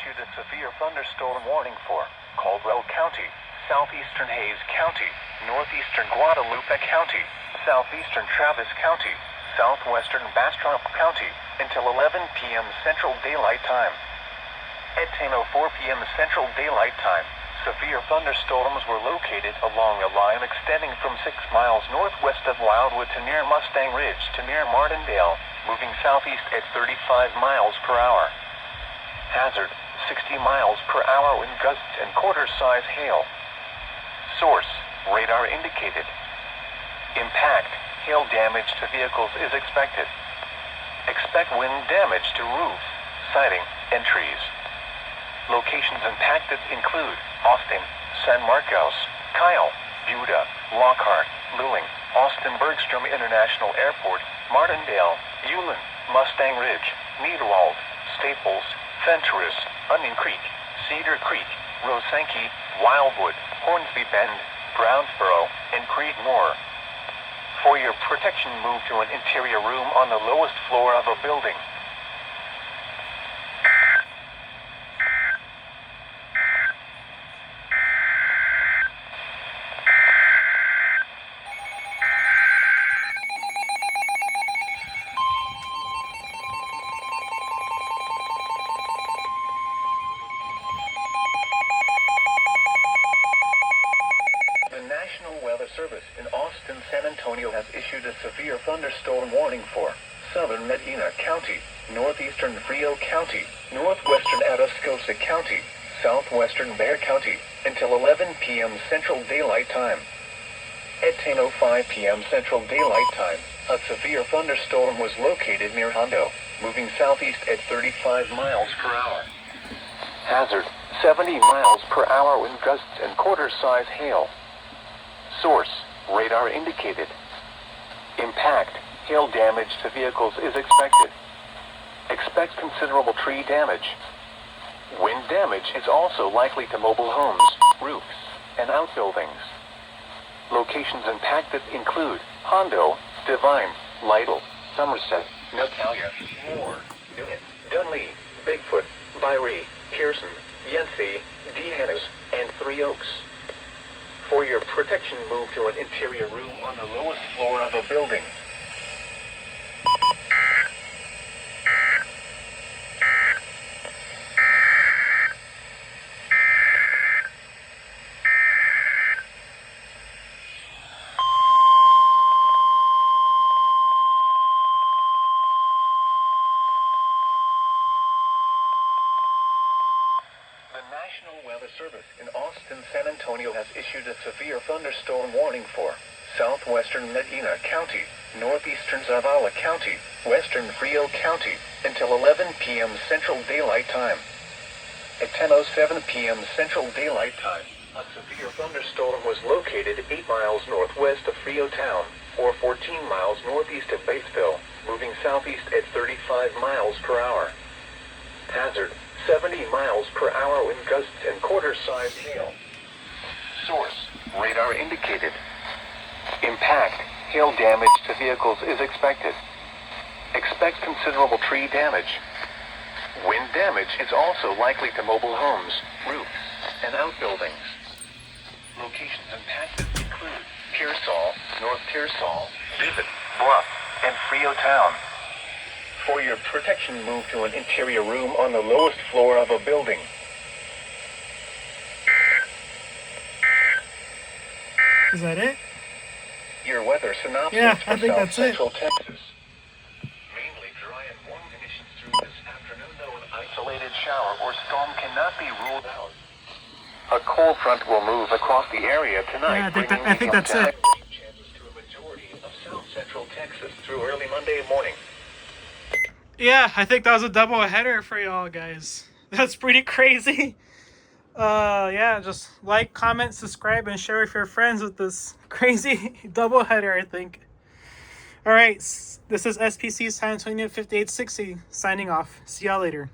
issued a severe thunderstorm warning for Caldwell County, southeastern Hayes County, northeastern Guadalupe County, southeastern Travis County, southwestern Bastrop County, until 11 p.m. Central Daylight Time. At 10:04 p.m. Central Daylight Time, severe thunderstorms were located along a line extending from 6 miles northwest of Wildwood to near Mustang Ridge to near Martindale, moving southeast at 35 miles per hour. Hazard, 60 miles per hour wind gusts and quarter-size hail. Source, radar indicated. Impact, hail damage to vehicles is expected. Expect wind damage to roofs, siding, and trees. Locations impacted include Austin, San Marcos, Kyle, Buda, Lockhart, Luling, Austin-Bergstrom International Airport, Martindale, Ulen, Mustang Ridge, Needwald, Staples, Fentress, Onion Creek, Cedar Creek, Rosanke, Wildwood, Hornsby Bend, Brownsboro, and Creedmoor. For your protection, move to an interior room on the lowest floor of a building. The National Weather Service in Austin, San Antonio has issued a severe thunderstorm warning for southern Medina County, northeastern Frio County, northwestern Atascosa County, southwestern Bexar County, until 11 p.m. Central Daylight Time. At 10:05 p.m. Central Daylight Time, a severe thunderstorm was located near Hondo, moving southeast at 35 miles per hour. Hazard, 70 miles per hour wind gusts and quarter-size hail. Source, radar indicated. Impact, hail damage to vehicles is expected. Expect considerable tree damage. Wind damage is also likely to mobile homes, roofs, and outbuildings. Locations impacted include Hondo, Divine, Lytle, Somerset, Natalia, Moore, Newton, Dunley, Bigfoot, Byrie, Pearson, Yancey, Dehanas, and Three Oaks. For your protection, move to an interior room on the lowest floor of a building. The National Weather Service in Austin, San Antonio has issued a severe thunderstorm warning for southwestern Medina County, northeastern Zavala County, western Frio County, until 11 p.m. Central Daylight Time. At 10:07 p.m. Central Daylight Time, a severe thunderstorm was located 8 miles northwest of Frio Town, or 14 miles northeast of Batesville, moving southeast at 35 miles per hour. Hazard, 70 miles per hour wind gusts and quarter-size hail. Source, radar indicated. Impact, hail damage to vehicles is expected. Expect considerable tree damage. Wind damage is also likely to mobile homes, roofs, and outbuildings. Locations impacted include Pearsall, North Pearsall, Visit, Bluff, and Frio Town. For your protection, move to an interior room on the lowest floor of a building. Is that it? Your weather synopsis Yeah, for I think South that's it. Central Texas. Mainly dry and warm conditions through this afternoon, though an isolated shower or storm cannot be ruled out. A cold front will move across the area tonight, Yeah, bringing I think that's it. rain chances to a majority of South Central Texas through early Monday morning. Yeah, I think that was a double header for y'all guys. That's pretty crazy. Yeah, just like, comment, subscribe, and share with your friends with this crazy double header, I think. All right, this is SPC San Antonio 5860 signing off. See y'all later.